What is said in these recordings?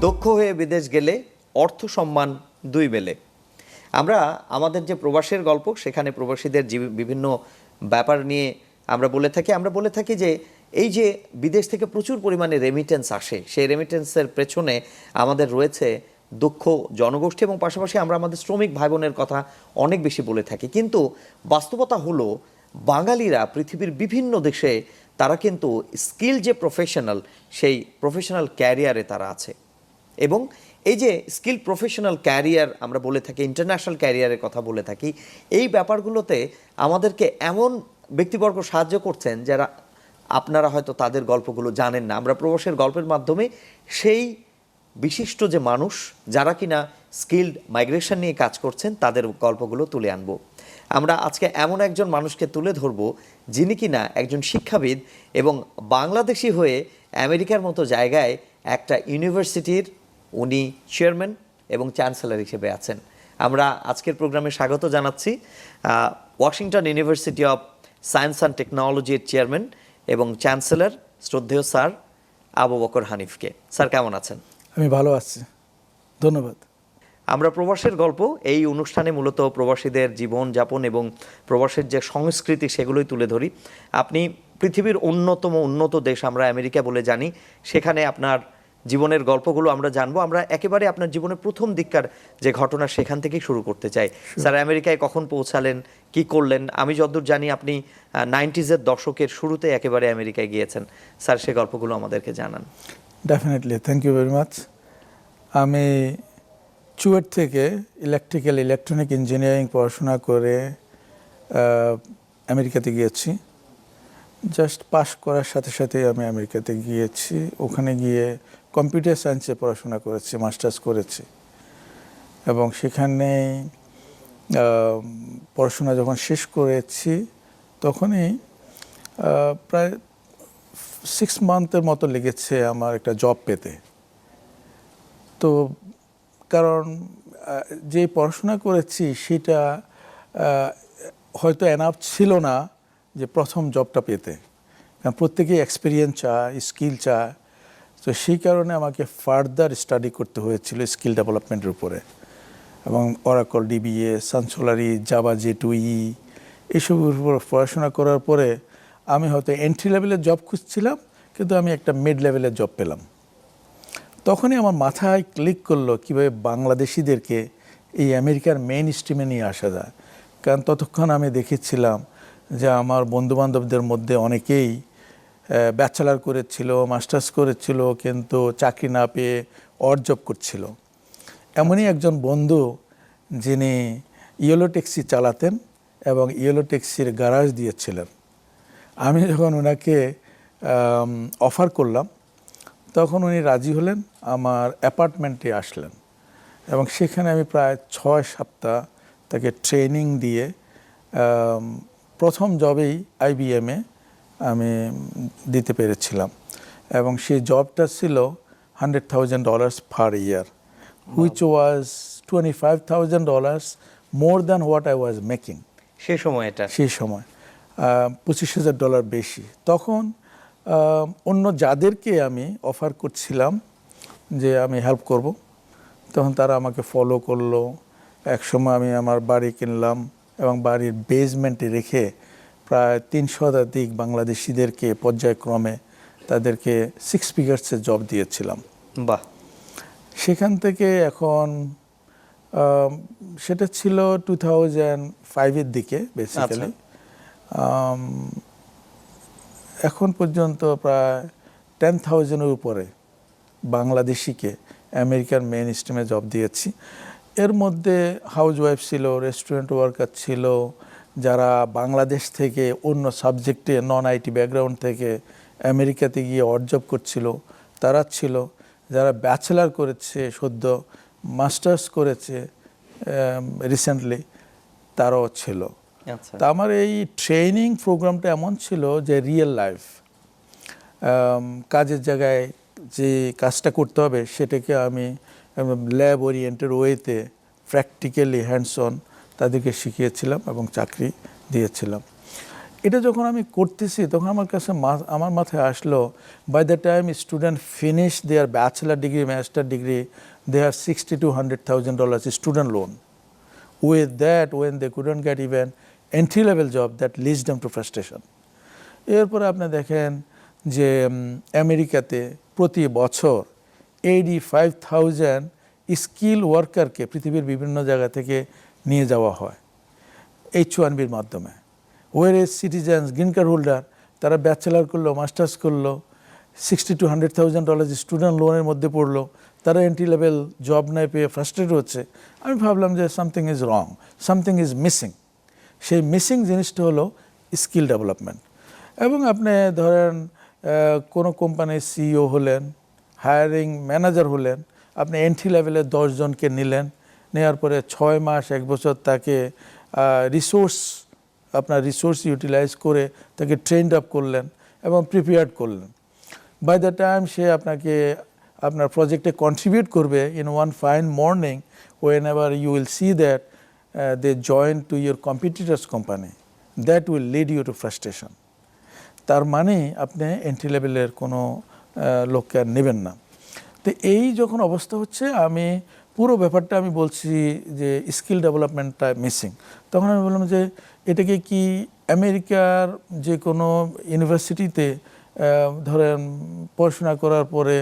দক্ষ হয়ে বিদেশ গেলে অর্থ সম্মান দুই মেলে। আমরা আমাদের যে প্রবাসের গল্প, সেখানে প্রবাসীদের বিভিন্ন ব্যাপার নিয়ে আমরা বলে থাকি যে এই যে বিদেশ থেকে প্রচুর পরিমাণে রেমিটেন্স আসে, সেই রেমিটেন্সের পেছনে আমাদের রয়েছে দক্ষ জনগোষ্ঠী এবং পাশাপাশি আমরা আমাদের শ্রমিক ভাই বোনের কথা অনেক বেশি বলে থাকি। কিন্তু বাস্তবতা হলো বাঙালিরা পৃথিবীর বিভিন্ন দেশে তারা কিন্তু স্কিল যে প্রফেশনাল, সেই প্রফেশনাল ক্যারিয়ারে তারা আছে। এবং এই যে স্কিল প্রফেশনাল ক্যারিয়ার আমরা বলে থাকি, ইন্টারন্যাশনাল ক্যারিয়ারের কথা বলে থাকি, এই ব্যাপারগুলোতে আমাদেরকে এমন ব্যক্তিবর্গ সাহায্য করছেন যারা আপনারা হয়তো তাদের গল্পগুলো জানেন না। আমরা প্রবাসের গল্পের মাধ্যমে সেই বিশিষ্ট যে মানুষ যারা কিনা স্কিলড মাইগ্রেশন নিয়ে কাজ করছেন তাদের গল্পগুলো তুলে আনবো। আমরা আজকে এমন একজন মানুষকে তুলে ধরবো যিনি কিনা একজন শিক্ষাবিদ এবং বাংলাদেশি হয়ে আমেরিকার মতো জায়গায় একটা ইউনিভার্সিটির উনি চেয়ারম্যান এবং চ্যান্সেলর হিসেবে আছেন। আমরা আজকের প্রোগ্রামে স্বাগত জানাচ্ছি Washington university of science and টেকনোলজির চেয়ারম্যান এবং চ্যান্সেলর শ্রদ্ধেয় স্যার আবু বকর হানিফকে। স্যার কেমন আছেন? আমি ভালো আছি, ধন্যবাদ। আমরা প্রবাসের গল্প এই অনুষ্ঠানে মূলত প্রবাসীদের জীবনযাপন এবং প্রবাসের যে সংস্কৃতি সেগুলোই তুলে ধরি। আপনি পৃথিবীর উন্নত দেশ আমরা আমেরিকা বলে জানি, সেখানে আপনার জীবনের গল্পগুলো আমরা জানবো। আমরা একেবারে আপনার জীবনের প্রথম দিককার যে ঘটনা সেখান থেকেই শুরু করতে চাই। স্যার আমেরিকায় কখন পৌঁছালেন, কি করলেন? আমি যতদূর জানি আপনি 90s-এর দশকের শুরুতে একেবারে আমেরিকায় গিয়েছেন। স্যার সে গল্পগুলো আমাদেরকে জানান। Definitely, thank you very much. আমি চুয়েট থেকে ইলেকট্রিক ইঞ্জিনিয়ারিং পড়াশোনা করে আমেরিকাতে গিয়েছি। জাস্ট পাস করার সাথে সাথে আমি আমেরিকাতে গিয়েছি। ওখানে গিয়ে কম্পিউটার সায়েন্সে পড়াশোনা করেছি, মাস্টার্স করেছি। এবং সেখানে পড়াশোনা যখন শেষ করেছি তখনই প্রায় 6 মান্থের মতো লেগেছে আমার একটা জব পেতে। তো কারণ যে পড়াশোনা করেছি সেটা হয়তো এনাফ ছিল না যে প্রথম জবটা পেতে, কারণ প্রত্যেকেই এক্সপিরিয়েন্স চায়, স্কিল চায়। তো সেই কারণে আমাকে ফার্দার স্টাডি করতে হয়েছিল স্কিল ডেভেলপমেন্টের উপরে, এবং অরাকল ডিবিএ, সানসোলারি, জাভা J2EE এইসবের উপর পড়াশোনা করার পরে আমি হয়তো এন্ট্রি লেভেলের জব খুঁজছিলাম, কিন্তু আমি একটা মিড লেভেলের জব পেলাম। তখনই আমার মাথায় ক্লিক করলো কীভাবে বাংলাদেশিদেরকে এই আমেরিকার মেইন স্ট্রিমে নিয়ে আসা যায়। কারণ ততক্ষণ আমি দেখেছিলাম যে আমার বন্ধুবান্ধবদের মধ্যে অনেকেই ব্যাচেলার করেছিল, মাস্টার্স করেছিল, কিন্তু চাকরি না পেয়ে অড জব করছিল। এমনই একজন বন্ধু যিনি ইয়েলো ট্যাক্সি চালাতেন এবং ইয়েলো ট্যাক্সির গ্যারাজ দিয়েছিলেন। আমি যখন ওনাকে অফার করলাম তখন উনি রাজি হলেন, আমার অ্যাপার্টমেন্টে আসলেন এবং সেখানে আমি প্রায় 6 সপ্তাহ তাকে ট্রেনিং দিয়ে প্রথম জবেই IBM-এ আমি দিতে পেরেছিলাম। এবং সেই জবটা ছিল $100,000 per year, which was $25,000 more than what I was making সেই সময় $25,000 বেশি। তখন অন্য যাদেরকে আমি অফার করছিলাম যে আমি হেল্প করব, তখন তারা আমাকে ফলো করলো। একসময় আমি আমার বাড়ি কিনলাম এবং বাড়ির বেসমেন্টে রেখে প্রায় 300 বাংলাদেশিদেরকে পর্যায়ক্রমে তাদেরকে 6 ফিগার্সের জব দিয়েছিলাম। বাহ! সেখান থেকে এখন সেটা ছিল 2005-এর দিকে বেসিক্যালি। এখন পর্যন্ত প্রায় 10,000-এর উপরে বাংলাদেশিকে আমেরিকার মেইন স্ট্রিমে জব দিয়েছি। এর মধ্যে হাউস ওয়াইফ ছিল, রেস্টুরেন্ট ওয়ার্কার ছিল, যারা বাংলাদেশ থেকে অন্য সাবজেক্টে নন-IT ব্যাকগ্রাউন্ড থেকে আমেরিকাতে গিয়ে অড জব করছিল তারা ছিল, যারা ব্যাচেলার করেছে, সদ্য মাস্টার্স করেছে রিসেন্টলি, তারাও ছিল। তা আমার এই ট্রেনিং প্রোগ্রামটা এমন ছিল যে রিয়েল লাইফ, কাজের জায়গায় যে কাজটা করতে হবে সেটাকে আমি ল্যাব ওরিয়েন্টেড ওয়েতে প্র্যাকটিক্যালি হ্যান্ডস অন তাদেরকে শিখিয়েছিলাম এবং চাকরি দিয়েছিলাম। এটা যখন আমি করতেছি তখন আমার কাছে আমার মাথায় আসলো, by the time student finish their bachelor degree, master degree, they have $60,000 to $100,000 student loan. With that, when they couldn't get even entry-level job, that leads them to frustration. এরপরে আপনি দেখেন যে আমেরিকাতে প্রতি বছর 85,000 স্কিল ওয়ার্কারকে পৃথিবীর বিভিন্ন জায়গা থেকে নিয়ে যাওয়া হয় H-1Bর মাধ্যমে। Our citizens, green card holder, তারা ব্যাচেলার করলো, মাস্টার্স করলো, $60,000 to $100,000 স্টুডেন্ট লোনের মধ্যে পড়লো, তারা এন্ট্রি লেভেল জব নাই পেয়ে ফ্রাস্ট্রেট হচ্ছে। আমি ভাবলাম যে something is wrong, something is missing. সেই মিসিং জিনিসটা হলো স্কিল ডেভেলপমেন্ট। এবং আপনি ধরেন কোনো কোম্পানির সিইও হলেন, হায়ারিং ম্যানেজার হলেন, আপনি এন্ট্রি লেভেলে 10 জনকে নিলেন, নেওয়ার পরে 6 মাস 1 বছর তাকে রিসোর্স ইউটিলাইজ করে তাকে ট্রেন্ড আপ করলেন এবং প্রিপেয়ার্ড করলেন। বাই দ্য টাইম সে আপনার প্রজেক্টে কন্ট্রিবিউট করবে, in one fine morning whenever you will see that they join to your competitors company, that will lead you to frustration. তার মানে আপনি এন্ট্রি লেভেলের কোনো লোককে আর নেবেন না। তো এই যখন অবস্থা হচ্ছে, আমি পুরো ব্যাপারটা আমি বলছি যে স্কিল ডেভেলপমেন্টটা মিসিং। তখন আমি বললাম যে এটাকে কি আমেরিকার যে কোনো ইউনিভার্সিটিতে ধরেন পড়াশোনা করার পরে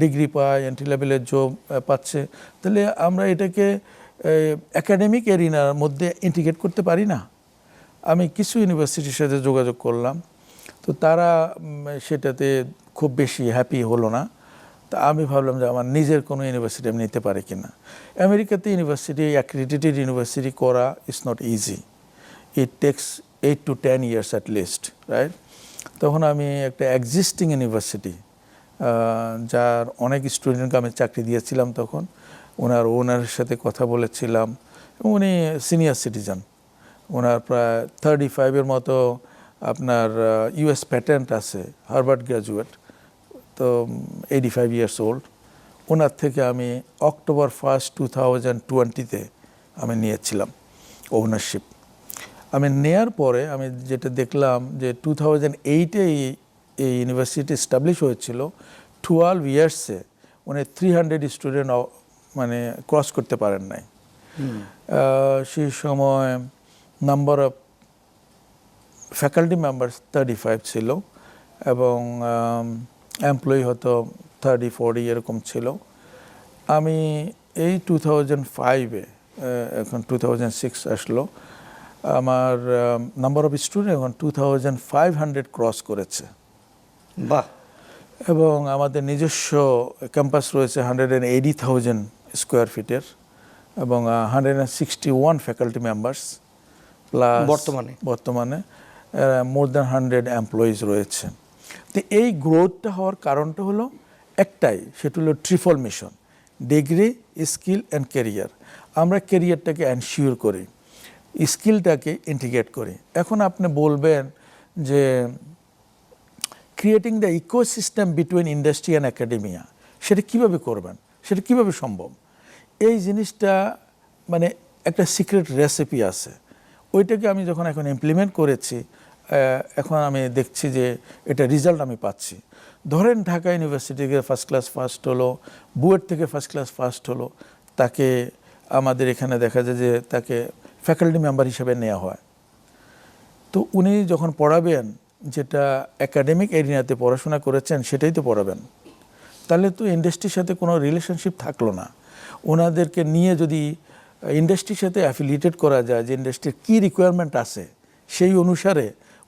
ডিগ্রি পায়, এন্ট্রি লেভেলের জব পাচ্ছে, তাহলে আমরা এটাকে একাডেমিক এরিনার মধ্যে ইন্টিগ্রেট করতে পারি না? আমি কিছু ইউনিভার্সিটির সাথে যোগাযোগ করলাম, তো তারা সেটাতে খুব বেশি হ্যাপি হলো না। তা আমি ভাবলাম যে আমার নিজের কোনো ইউনিভার্সিটি আমি নিতে পারি কিনা। আমেরিকাতে ইউনিভার্সিটি, অ্যাক্রিডিটেড ইউনিভার্সিটি করা is not easy, it takes 8 to 10 years at least, right? তখন আমি একটা এক্সিস্টিং ইউনিভার্সিটি, যার অনেক স্টুডেন্টকে আমি চাকরি দিয়েছিলাম, তখন ওনারের সাথে কথা বলেছিলাম। উনি সিনিয়র সিটিজেন, ওনার প্রায় 35-এর মতো আপনার US প্যাটেন্ট আছে, হার্ভার্ড গ্র্যাজুয়েট, তো 85 years old। ওনার থেকে আমি October 1st, 2020-তে আমি নিয়েছিলাম ওনারশিপ। আমি নেয়ার পরে আমি যেটা দেখলাম যে 2008-এ এই ইউনিভার্সিটি এস্টাবলিশ হয়েছিল, 12 years-এ উনি 300 স্টুডেন্ট মানে ক্রস করতে পারেন নাই। সেই সময় নাম্বার অফ ফ্যাকাল্টি মেম্বার্স 35 ছিল এবং এমপ্লয়ি হয়তো 30-40 এরকম ছিল। আমি এই 2005-এ, এখন 2006 আসলো, আমার নাম্বার অফ স্টুডেন্ট এখন 2500 ক্রস করেছে। বাহ! এবং আমাদের নিজস্ব ক্যাম্পাস রয়েছে 180,000 স্কোয়ার ফিটের এবং 161 ফ্যাকাল্টি মেম্বার্স, প্লাস বর্তমানে মোর দ্যান 100 এমপ্লয়িজ রয়েছে। তো এই গ্রোথটা হওয়ার কারণটা হলো একটাই, সেটা হলো triple mission: degree, skill and career. আমরা ক্যারিয়ারটাকে এনশিওর করি, স্কিলটাকে ইন্টিগ্রেট করি। এখন আপনি বলবেন যে creating the ecosystem between industry and academia, সেটা কীভাবে করবেন, সেটা কীভাবে সম্ভব? এই জিনিসটা মানে একটা সিক্রেট রেসিপি আছে, ওইটাকে আমি যখন এখন ইমপ্লিমেন্ট করেছি, এখন আমি দেখছি যে এটা রেজাল্ট আমি পাচ্ছি। ধরেন ঢাকা ইউনিভার্সিটি থেকে ফার্স্ট ক্লাস ফার্স্ট হলো, বুয়েট থেকে ফার্স্ট ক্লাস ফার্স্ট হলো, তাকে আমাদের এখানে দেখা যায় যে তাকে ফ্যাকাল্টি মেম্বার হিসেবে নেওয়া হয়। তো উনি যখন পড়াবেন, যেটা একাডেমিক এরিয়াতে পড়াশোনা করেছেন সেটাই তো পড়াবেন, তাহলে তো ইন্ডাস্ট্রির সাথে কোনো রিলেশনশিপ থাকলো না। ওনাদেরকে নিয়ে যদি ইন্ডাস্ট্রির সাথে অ্যাফিলিয়েটেড করা যায়, যে ইন্ডাস্ট্রির কী রিকোয়ারমেন্ট আছে সেই অনুসারে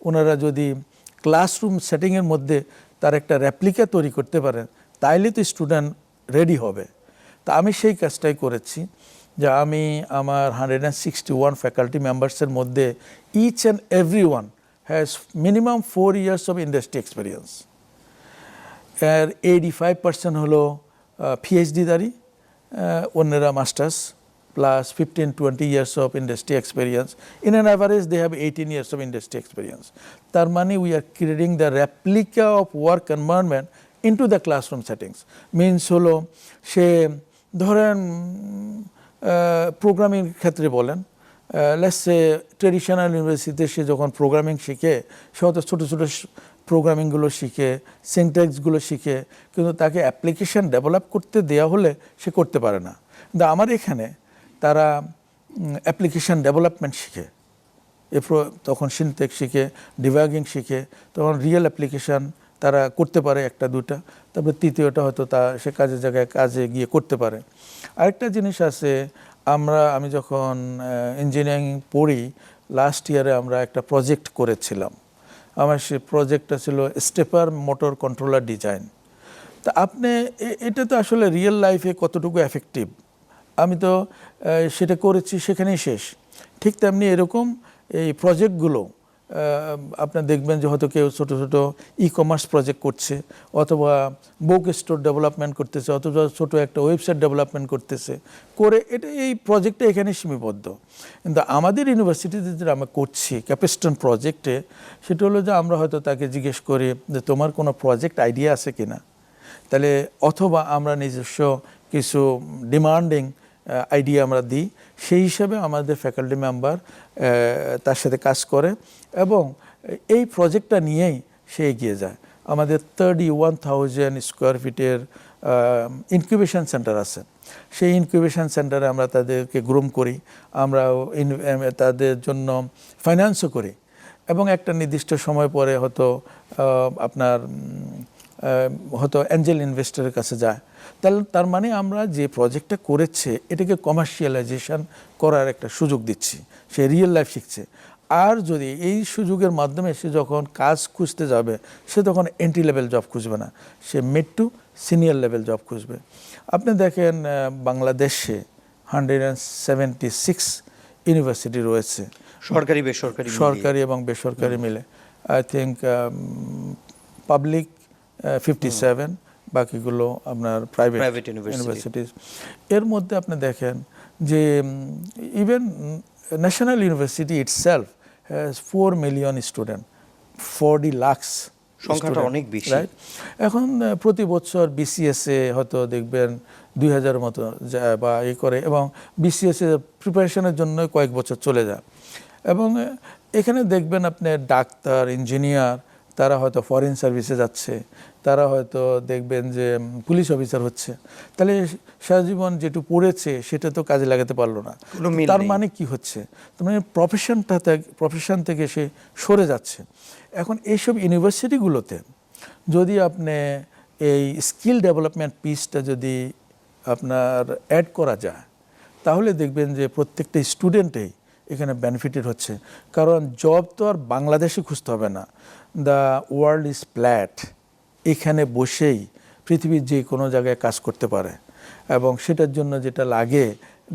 ওনারা যদি ক্লাসরুম সেটিংয়ের মধ্যে তার একটা রেপ্লিকা তৈরি করতে পারেন, তাইলে তো স্টুডেন্ট রেডি হবে। তা আমি সেই কাজটাই করেছি, যে আমি আমার 161 ফ্যাকাল্টি মেম্বার্সের মধ্যে each and every one has minimum 4 years of industry experience. এর 85% হলো PhD-দারি, অন্যরা masters, plus 15-20 years of industry experience. In an average, they have 18 years of industry experience. তার মানে we are creating the replica of work environment into the classroom settings. Means হলো সে ধরেন programming ক্ষেত্রে বলেন, লেটস সে ট্রেডিশনাল ইউনিভার্সিটিতে সে যখন programming শিখে সে হয়তো ছোটো ছোটো প্রোগ্রামিংগুলো শিখে, সিনট্যাক্সগুলো শিখে, কিন্তু তাকে অ্যাপ্লিকেশন ডেভেলপ করতে দেওয়া হলে সে করতে পারে না। কিন্তু আমার এখানে তারা অ্যাপ্লিকেশন ডেভেলপমেন্ট শিখে, তখন সিনট্যাক্স শিখে, ডিবাগিং শিখে, তখন রিয়েল অ্যাপ্লিকেশান তারা করতে পারে একটা দুটা, তারপরে তৃতীয়টা হয়তো সে কাজের জায়গায় কাজে গিয়ে করতে পারে। আরেকটা জিনিস আছে, আমি যখন ইঞ্জিনিয়ারিং পড়ি, লাস্ট ইয়ারে আমরা একটা প্রজেক্ট করেছিলাম। আমার সে প্রজেক্টটা ছিল স্টেপার মোটর কন্ট্রোলার ডিজাইন। তা আপনি এটা তো আসলে রিয়েল লাইফে কতটুকু এফেক্টিভ, আমি তো সেটা করেছি, সেখানেই শেষ। ঠিক তেমনি এরকম এই প্রজেক্টগুলো আপনার দেখবেন যে হয়তো কেউ ছোটো ছোটো ই-কমার্স প্রজেক্ট করছে, অথবা বুক স্টোর ডেভেলপমেন্ট করতেছে, অথবা ছোটো একটা ওয়েবসাইট ডেভেলপমেন্ট করতেছে, করে এটা এই প্রজেক্টটা এখানে সীমাবদ্ধ। কিন্তু আমাদের ইউনিভার্সিটিতে যেটা আমরা করছি ক্যাপিস্টন প্রজেক্টে, সেটা হলো যে আমরা হয়তো তাকে জিজ্ঞেস করি যে তোমার কোনো প্রজেক্ট আইডিয়া আছে কি না, তাহলে অথবা আমরা নিজস্ব কিছু ডিমান্ডিং আইডিয়া আমরা দিই, সেই হিসাবে আমাদের ফ্যাকাল্টি মেম্বার তার সাথে কাজ করে এবং এই প্রজেক্টটা নিয়েই সে এগিয়ে যায়। আমাদের 31,000 স্কোয়ার ফিটের ইনকিউবেশন সেন্টার আছে। সেই ইনকিউবেশন সেন্টারে আমরা তাদেরকে গ্রুম করি, আমরা তাদের জন্য ফাইন্যান্সও করি, এবং একটা নির্দিষ্ট সময় পরে হয়তো আপনার হয়তো অ্যাঞ্জেল ইনভেস্টরের কাছে যায়। তার মানে আমরা যে প্রজেক্টটা করেছে এটাকে কমার্শিয়ালাইজেশন করার একটা সুযোগ দিচ্ছি, সে রিয়েল লাইফ শিখছে। আর যদি এই সুযোগের মাধ্যমে সে যখন কাজ খুঁজতে যাবে, সে তখন এন্ট্রি লেভেল জব খুঁজবে না, সে mid to senior level job খুঁজবে। আপনি দেখেন বাংলাদেশে 176 ইউনিভার্সিটি রয়েছে, সরকারি এবং বেসরকারি মিলে। আই থিঙ্ক পাবলিক 57, বাকিগুলো আপনার প্রাইভেট ইউনিভার্সিটিজ। এর মধ্যে আপনি দেখেন যে even national university itself has 4 million student, 40 lakh, সংখ্যাটা অনেক বেশি। রাইট? এখন প্রতি বছর বিসিএসএ হয়তো দেখবেন 2000 মতো যায় বা করে, এবং বিসিএসএ প্রিপারেশনের জন্য কয়েক বছর চলে যায়। এবং এখানে দেখবেন আপনি ডাক্তার, ইঞ্জিনিয়ার, তারা হয়তো ফরেন সার্ভিসে যাচ্ছে, তারা হয়তো দেখবেন যে পুলিশ অফিসার হচ্ছে। তাহলে সারাজীবন যেটু পড়েছে সেটা তো কাজে লাগাতে পারলো না। তার মানে কি হচ্ছে, তার মানে প্রফেশন থেকে সে সরে যাচ্ছে। এখন এইসব ইউনিভার্সিটিগুলোতে যদি আপনি এই স্কিল ডেভেলপমেন্ট পিসটা যদি আপনার অ্যাড করা যায়, তাহলে দেখবেন যে প্রত্যেকটা স্টুডেন্টেই এখানে বেনিফিটেড হচ্ছে। কারণ জব তো আর বাংলাদেশে খুঁজতে হবে না, দ্য ওয়ার্ল্ড ইজ ফ্ল্যাট, এখানে বসেই পৃথিবীর যে কোনো জায়গায় কাজ করতে পারে। এবং সেটার জন্য যেটা লাগে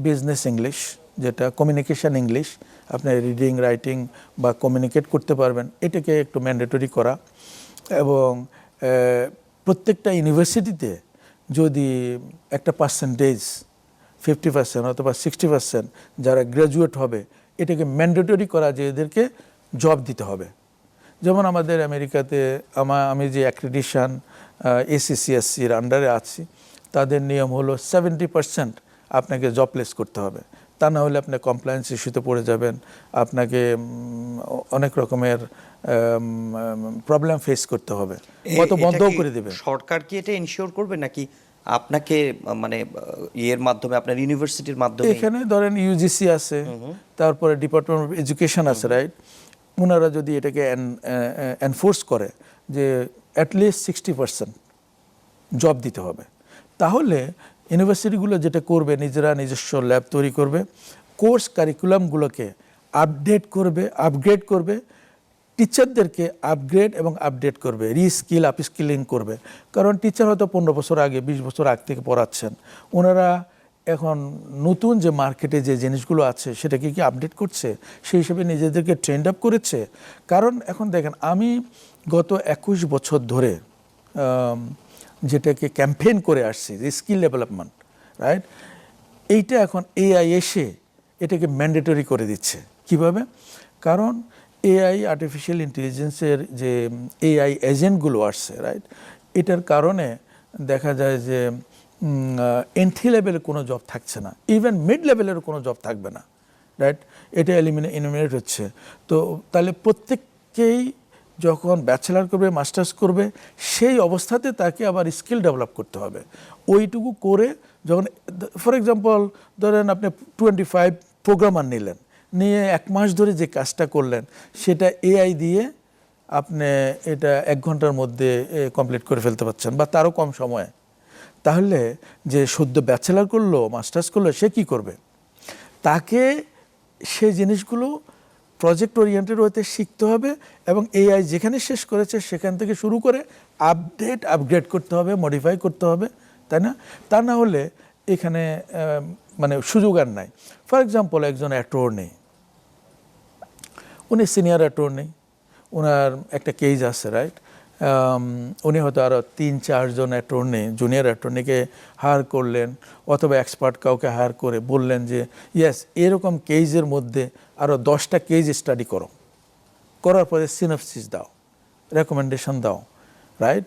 বিজনেস ইংলিশ, যেটা কমিউনিকেশন ইংলিশ, আপনি রিডিং, রাইটিং বা কমিউনিকেট করতে পারবেন, এটাকে একটু ম্যান্ডেটরি করা। এবং প্রত্যেকটা ইউনিভার্সিটিতে যদি একটা পার্সেন্টেজ 50% অথবা 60% যারা গ্র্যাজুয়েট হবে, এটাকে ম্যান্ডেটরি করা যে এদেরকে জব দিতে হবে। যেমন আমাদের আমেরিকাতে আমি যে অ্যাক্রিডিশন ACCSCর আন্ডারে আছি, তাদের নিয়ম হলো 70% আপনাকে জব প্লেস করতে হবে, তা না হলে আপনি কমপ্লায়েন্স ইস্যুতে পড়ে যাবেন, আপনাকে অনেক রকমের প্রবলেম ফেস করতে হবে, কত বন্ধও করে দেবে। সরকার কি এটা ইনশিওর করবে নাকি আপনাকে, মানে এর মাধ্যমে আপনার ইউনিভার্সিটির মাধ্যমে? এখানে ধরেন ইউজিসি আছে, তারপরে ডিপার্টমেন্ট অফ এডুকেশন আছে, রাইট? ওনারা যদি এটাকে এনফোর্স করে যে অ্যাটলিস্ট 60% জব দিতে হবে, তাহলে ইউনিভার্সিটিগুলো যেটা করবে, নিজস্ব ল্যাব তৈরি করবে, কোর্স কারিকুলামগুলোকে আপগ্রেড করবে, টিচারদেরকে আপগ্রেড এবং আপডেট করবে, রিস্কিল আপস্কিলিং করবে। কারণ টিচার হয়তো 15 বছর আগে, 20 বছর আগ থেকে পড়াচ্ছেন, ওনারা এখন নতুন যে মার্কেটে যে জিনিসগুলো আছে সেটাকে কি আপডেট করছে, সেই হিসেবে নিজেদেরকে ট্রেন্ড আপ করেছে। কারণ এখন দেখেন, আমি গত 21 বছর ধরে যেটাকে ক্যাম্পেইন করে আসছি, যে স্কিল ডেভেলপমেন্ট, রাইট? এইটা এখন এআই এসে এটাকে ম্যান্ডেটরি করে দিচ্ছে। কিভাবে? কারণ এআই, আর্টিফিশিয়াল ইন্টেলিজেন্সের যে এআই এজেন্টগুলো আসছে, রাইট? এটার কারণে দেখা যায় যে এন্ট্রি লেভেলের কোনো জব থাকছে না, ইভেন মিড লেভেলের কোনো জব থাকবে না, রাইট, এটা এলিমিনেট হচ্ছে। তো তাহলে প্রত্যেককেই যখন ব্যাচেলার করবে, মাস্টার্স করবে, সেই অবস্থাতে তাকে আবার স্কিল ডেভেলপ করতে হবে। ওইটুকু করে যখন, ফর এক্সাম্পল ধরেন আপনি 25 প্রোগ্রামার নিলেন, নিয়ে 1 মাস ধরে যে কাজটা করলেন সেটা এআই দিয়ে আপনি এটা 1 ঘন্টার মধ্যে কমপ্লিট করে ফেলতে পারছেন বা তারও কম সময়ে। তাহলে যে সদ্য ব্যাচেলার করলো, মাস্টার্স করলো, সে কি করবে? তাকে সেই জিনিসগুলো প্রজেক্ট ওরিয়েন্টেড হতে শিখতে হবে এবং এআই যেখানে শেষ করেছে সেখান থেকে শুরু করে আপগ্রেড করতে হবে, মডিফাই করতে হবে, তাই না? তা না হলে এখানে মানে সুযোগ আর নাই। ফর এক্সাম্পল একজন অ্যাটর্নি, উনি সিনিয়র অ্যাটর্নি, ওনার একটা কেস আছে, রাইট? উনি হয়তো আরও 3-4 জন অ্যাটর্নি, জুনিয়র অ্যাটর্নিকে হায়ার করলেন অথবা এক্সপার্ট কাউকে হায়ার করে বললেন যে ইয়েস, এরকম কেসের মধ্যে আরও 10টা কেস স্টাডি করো, করার পরে সিনপসিস দাও, রেকমেন্ডেশন দাও, রাইট?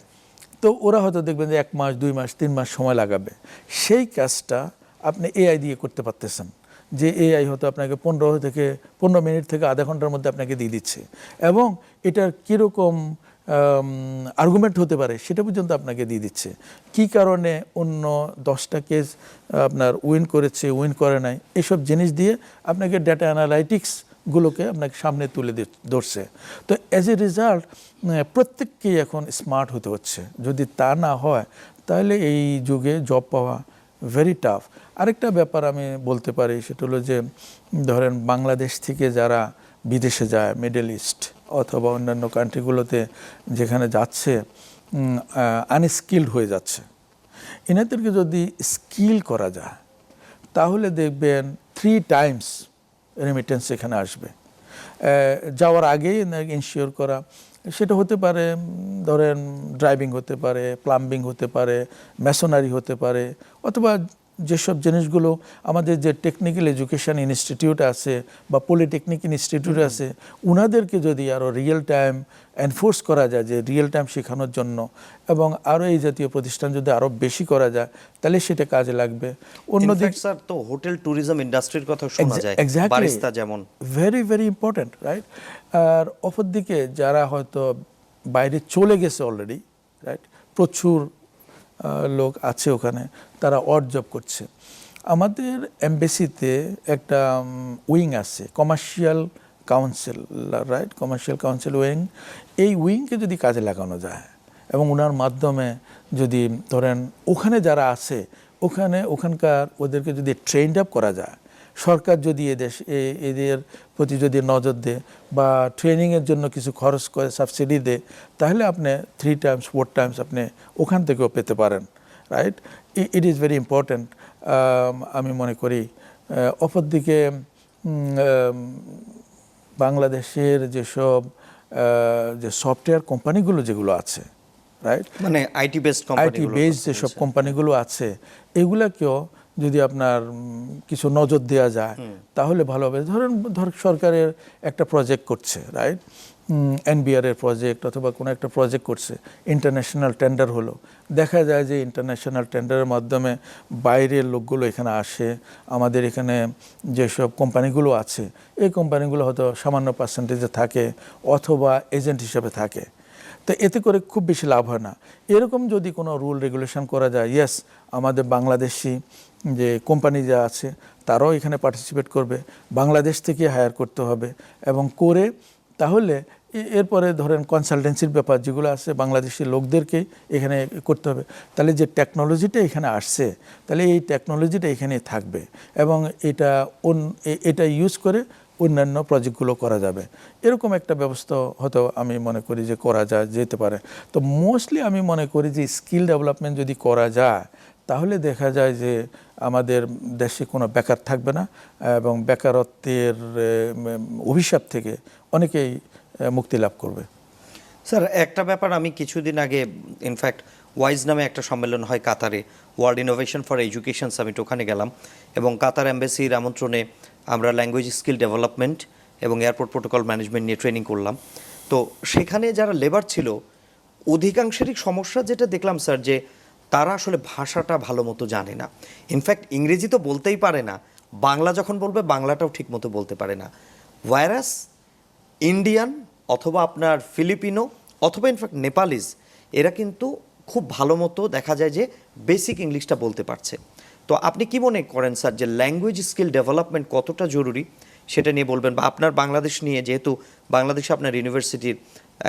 তো ওরা হয়তো দেখবেন যে 1 মাস, 2 মাস, 3 মাস সময় লাগাবে। সেই কাজটা আপনি এআই দিয়ে করতে পারতেছেন, যে এআই হয়তো আপনাকে 15 মিনিট থেকে আধা ঘন্টার মধ্যে আপনাকে দিয়ে দিচ্ছে এবং এটার কীরকম আর্গুমেন্ট হতে পারে সেটা পর্যন্ত আপনাকে দিয়ে দিচ্ছে। কি কারণে অন্য 10টা কেস আপনার উইন করেছে, উইন করে নাই, এসব জিনিস দিয়ে আপনাকে ডেটা অ্যানালাইটিক্সগুলোকে আপনাকে সামনে তুলে ধরছে। তো অ্যাজ এ রেজাল্ট প্রত্যেককেই এখন স্মার্ট হতে হচ্ছে। যদি তা না হয় তাহলে এই যুগে জব পাওয়া ভেরি টাফ। আরেকটা ব্যাপার আমি বলতে পারি, সেটা হলো যে ধরেন বাংলাদেশ থেকে যারা বিদেশে যায়, মিডল ইস্ট অথবা অন্যান্য কান্ট্রিগুলোতে যেখানে যাচ্ছে, আনস্কিলড হয়ে যাচ্ছে, এনাদেরকে যদি স্কিল করা যায় তাহলে দেখবেন 3 টাইমস রেমিটেন্স এখানে আসবে। যাওয়ার আগেই ইনশিওর করা, সেটা হতে পারে ধরেন ড্রাইভিং হতে পারে, প্লাম্বিং হতে পারে, মেশনারি হতে পারে, অথবা যেসব জিনিসগুলো আমাদের যে টেকনিক্যাল এডুকেশন ইনস্টিটিউট আছে বা পলিটেকনিক ইনস্টিটিউট আছে, ওনাদেরকে যদি আরও রিয়েল টাইম এনফোর্স করা যায়, যে রিয়েল টাইম শেখানোর জন্য, এবং আরও এই জাতীয় প্রতিষ্ঠান যদি আরও বেশি করা যায় তাহলে সেটা কাজে লাগবে। অন্যদিকে স্যার, তো হোটেল ট্যুরিজম ইন্ডাস্ট্রির কথা শোনা যায়, বারিস্তা যেমন, ভেরি ভেরি ইম্পর্ট্যান্ট, রাইট? আর অপরদিকে যারা হয়তো বাইরে চলে গেছে অলরেডি, রাইট, প্রচুর লোক আছে ওখানে, তারা অড জব করছে। আমাদের এমবেসিতে একটা উইং আছে, commercial council, right, commercial council wing. এই উইংকে যদি কাজে লাগানো যায় এবং ওনার মাধ্যমে যদি ধরেন ওখানে যারা আছে ওখানকার ওদেরকে যদি ট্রেন্ড আপ করা যায়, সরকার যদি এদের প্রতি যদি নজর দেয় বা ট্রেনিংয়ের জন্য কিছু খরচ করে সাবসিডি দেয়, তাহলে আপনি 3 টাইমস 4 টাইমস আপনি ওখান থেকেও পেতে পারেন, right? It is very important আমি মনে করি। অপরদিকে বাংলাদেশের যেসব যে সফটওয়্যার কোম্পানিগুলো যেগুলো আছে, রাইট, মানে আইটি বেসড যেসব কোম্পানিগুলো আছে, এগুলাকেও যদি আপনার কিছু নজর দেওয়া যায় তাহলে ভালো হবে। ধর সরকারের একটা প্রজেক্ট করছে, রাইট, এনবিআর এর প্রজেক্ট অথবা কোনো একটা প্রজেক্ট করছে, ইন্টারন্যাশনাল টেন্ডার হলো, দেখা যায় যে ইন্টারন্যাশনাল টেন্ডারের মাধ্যমে বাইরের লোকগুলো এখানে আসে, আমাদের এখানে যেসব কোম্পানিগুলো আছে এই কোম্পানিগুলো হয়তো সামান্য পার্সেন্টেজে থাকে অথবা এজেন্ট হিসেবে থাকে। তো এতে করে খুব বেশি লাভ হয় না। এরকম যদি কোনো রুল রেগুলেশন করা যায়, ইয়েস, আমাদের বাংলাদেশি যে কোম্পানি যা আছে তারাও এখানে পার্টিসিপেট করবে, বাংলাদেশ থেকে হায়ার করতে হবে এবং করে তাহলে এরপরে ধরেন কনসালটেন্সির ব্যাপার যেগুলো আছে বাংলাদেশি লোকদেরকে এখানে করতে হবে। তাহলে যে টেকনোলজিটা এখানে আসছে তাহলে এই টেকনোলজিটা এখানে থাকবে এবং এটা ইউজ করে অন্যান্য প্রজেক্টগুলো করা যাবে। এরকম একটা ব্যবস্থা হয়তো আমি মনে করি যে করা যেতে পারে। তো মোস্টলি আমি মনে করি যে স্কিল ডেভেলপমেন্ট যদি করা যায় তাহলে দেখা যায় যে আমাদের দেশে কোনো বেকার থাকবে না এবং বেকারত্বের অভিশাপ থেকে অনেকেই মুক্তি লাভ করবে। স্যার, একটা ব্যাপার আমি কিছুদিন আগে ইনফ্যাক্ট ওয়াইজ নামে একটা সম্মেলন হয় কাতারে, world innovation for education summit, ওখানে গেলাম এবং কাতার এম্বাসির আমন্ত্রণে আমরা ল্যাঙ্গুয়েজ স্কিল ডেভেলপমেন্ট এবং এয়ারপোর্ট প্রোটোকল ম্যানেজমেন্ট নিয়ে ট্রেনিং করলাম। তো সেখানে যারা লেবার ছিল অধিকাংশেরই সমস্যা যেটা দেখলাম স্যার, যে তারা আসলে ভাষাটা ভালো মতো জানে না। ইনফ্যাক্ট ইংরেজি তো বলতেই পারে না, বাংলা যখন বলবে বাংলাটাও ঠিক মতো বলতে পারে না। ভাইরাস ইন্ডিয়ান অথবা আপনার ফিলিপিনো অথবা ইনফ্যাক্ট নেপালিজ এরা কিন্তু খুব ভালো মতো দেখা যায় যে বেসিক ইংলিশটা বলতে পারছে। তো আপনি কি মনে করেন স্যার যে ল্যাঙ্গুয়েজ স্কিল ডেভেলপমেন্ট কতটা জরুরি সেটা নিয়ে বলবেন, বা আপনার বাংলাদেশ নিয়ে, যেহেতু বাংলাদেশে আপনার ইউনিভার্সিটির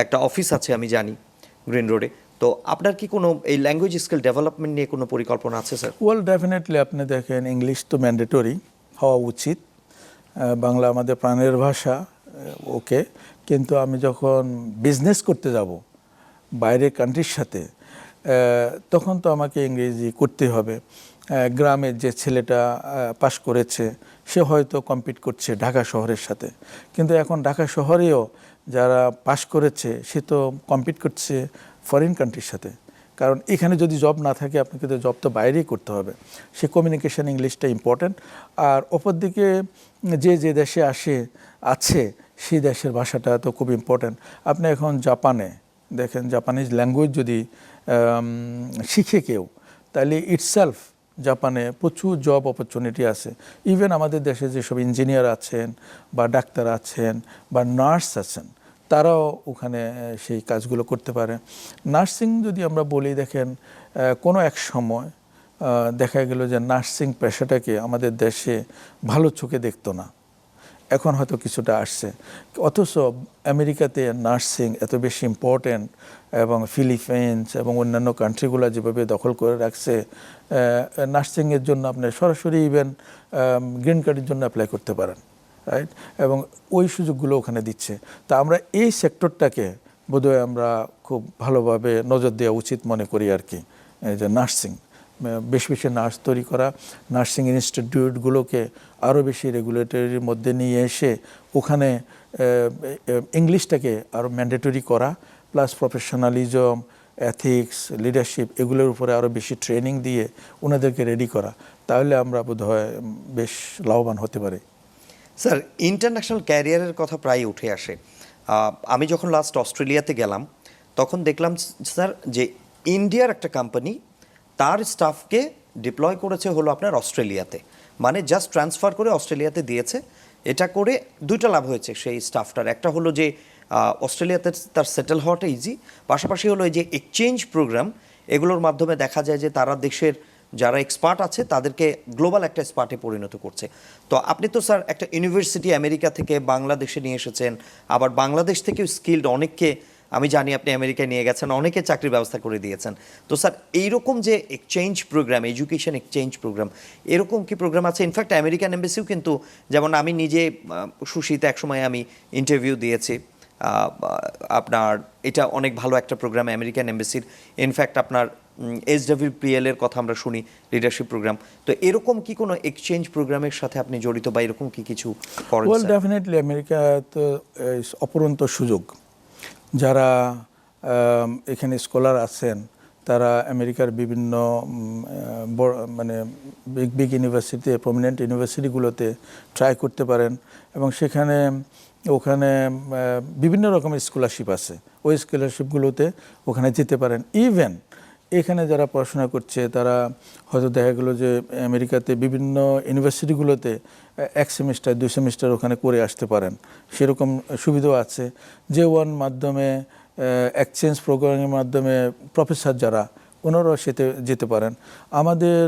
একটা অফিস আছে আমি জানি গ্রিন রোডে, তো আপনার কি কোনো এই ল্যাঙ্গুয়েজ স্কিল ডেভেলপমেন্ট নিয়ে কোনো পরিকল্পনা আছে স্যার? ওয়েল ডেফিনেটলি আপনি দেখেন ইংলিশ তো ম্যান্ডেটরি হওয়া উচিত, বাংলা আমাদের প্রাণের ভাষা, ওকে, কিন্তু আমি যখন বিজনেস করতে যাব বাইরের কান্ট্রির সাথে তখন তো আমাকে ইংরেজি করতে হবে। গ্রামের যে ছেলেটা পাশ করেছে সে হয়তো কম্পিট করছে ঢাকা শহরের সাথে, কিন্তু এখন ঢাকা শহরেও যারা পাশ করেছে সে তো কম্পিট করছে ফরেন কান্ট্রির সাথে, কারণ এখানে যদি জব না থাকে আপনাকে তো জব তো বাইরেই করতে হবে। সে কমিউনিকেশন ইংলিশটা ইম্পর্ট্যান্ট। আর অপরদিকে যে দেশে আছে সেই দেশের ভাষাটা তো খুব ইম্পর্ট্যান্ট। আপনি এখন জাপানে দেখেন, জাপানিজ ল্যাঙ্গুয়েজ যদি শিখে কেউ, তাহলে ইটসেলফ জাপানে প্রচুর জব অপরচুনিটি আছে। ইভেন আমাদের দেশে যেসব ইঞ্জিনিয়ার আছেন বা ডাক্তার আছেন বা নার্স আছেন, তারাও ওখানে সেই কাজগুলো করতে পারে। নার্সিং যদি আমরা বলি, দেখেন কোনো এক সময় দেখা গেল যে নার্সিং পেশাটাকে আমাদের দেশে ভালো চোখে দেখতো না, এখন হয়তো কিছুটা আসছে। অথচ আমেরিকাতে নার্সিং এত বেশি ইম্পর্ট্যান্ট, এবং ফিলিপাইন্স এবং অন্যান্য কান্ট্রিগুলো যেভাবে দখল করে রাখছে, নার্সিংয়ের জন্য আপনি সরাসরি ইভেন গ্রিন কার্ডের জন্য অ্যাপ্লাই করতে পারেন, রাইট? এবং ওই সুযোগগুলো ওখানে দিচ্ছে। তা আমরা এই সেক্টরটাকে বোধহয় আমরা খুব ভালোভাবে নজর দেওয়া উচিত মনে করি আর কি, যে নার্সিং, বেশি বেশি নার্স তৈরি করা, নার্সিং ইনস্টিটিউটগুলোকে আরও বেশি রেগুলেটরির মধ্যে নিয়ে এসে ওখানে ইংলিশটাকে আরও ম্যান্ডেটরি করা, প্লাস প্রফেশনালিজম, এথিক্স, লিডারশিপ এগুলোর উপরে আরও বেশি ট্রেনিং দিয়ে ওনাদেরকে রেডি করা, তাহলে আমরা বোধহয় বেশ লাভবান হতে পারি। স্যার, ইন্টারন্যাশনাল ক্যারিয়ারের কথা প্রায় উঠে আসে। আমি যখন লাস্ট অস্ট্রেলিয়াতে গেলাম তখন দেখলাম স্যার যে ইন্ডিয়ার একটা কোম্পানি তার স্টাফকে ডিপ্লয় করেছে হলো আপনার অস্ট্রেলিয়াতে, মানে জাস্ট ট্রান্সফার করে অস্ট্রেলিয়াতে দিয়েছে। এটা করে দুইটা লাভ হয়েছে সেই স্টাফটার। একটা হলো যে অস্ট্রেলিয়াতে তার সেটেল হওয়াটা ইজি, পাশাপাশি হলো এই যে এক্সচেঞ্জ প্রোগ্রাম, এগুলোর মাধ্যমে দেখা যায় যে তারা দেশের যারা এক্সপার্ট আছে তাদেরকে গ্লোবাল একটা স্পার্টে পরিণত করছে। তো আপনি তো স্যার একটা ইউনিভার্সিটি আমেরিকা থেকে বাংলাদেশে নিয়ে এসেছেন, আবার বাংলাদেশ থেকেও স্কিলড অনেককে আমি জানি আপনি আমেরিকায় নিয়ে গেছেন, অনেকে চাকরির ব্যবস্থা করে দিয়েছেন। তো স্যার এইরকম যে exchange programme, education exchange programme, এরকম কি প্রোগ্রাম আছে? ইনফ্যাক্ট আমেরিকান এম্বাসিও কিন্তু, যেমন আমি নিজে সুশীতে একসময় আমি ইন্টারভিউ দিয়েছি, আপনার এটা অনেক ভালো একটা প্রোগ্রাম আমেরিকান এম্বাসির। ইনফ্যাক্ট আপনার SWPL এর কথা আমরা শুনি, লিডারশিপ প্রোগ্রাম। তো এরকম কি কোনো এক্সচেঞ্জ প্রোগ্রামের সাথে আপনি জড়িত বা এরকম কি কিছু করেন? ওয়েল ডেফিনেটলি আমেরিকা তো অপরন্ত সুযোগ। যারা এখানে স্কলার আছেন তারা আমেরিকার বিভিন্ন মানে বিগ ইউনিভার্সিটি, প্রমিনেন্ট ইউনিভার্সিটিগুলোতে ট্রাই করতে পারেন, এবং ওখানে বিভিন্ন রকমের স্কলারশিপ আছে, ওই স্কলারশিপগুলোতে ওখানে যেতে পারেন। ইভেন এখানে যারা পড়াশোনা করছে তারা হয়তো দেখা গেলো যে আমেরিকাতে বিভিন্ন ইউনিভার্সিটিগুলোতে 1 সেমিস্টার 2 সেমিস্টার ওখানে করে আসতে পারেন, সেরকম সুবিধাও আছে। J1 মাধ্যমে, এক্সচেঞ্জ প্রোগ্রামের মাধ্যমে প্রফেসর যারা, ওনারাও সেতে যেতে পারেন। আমাদের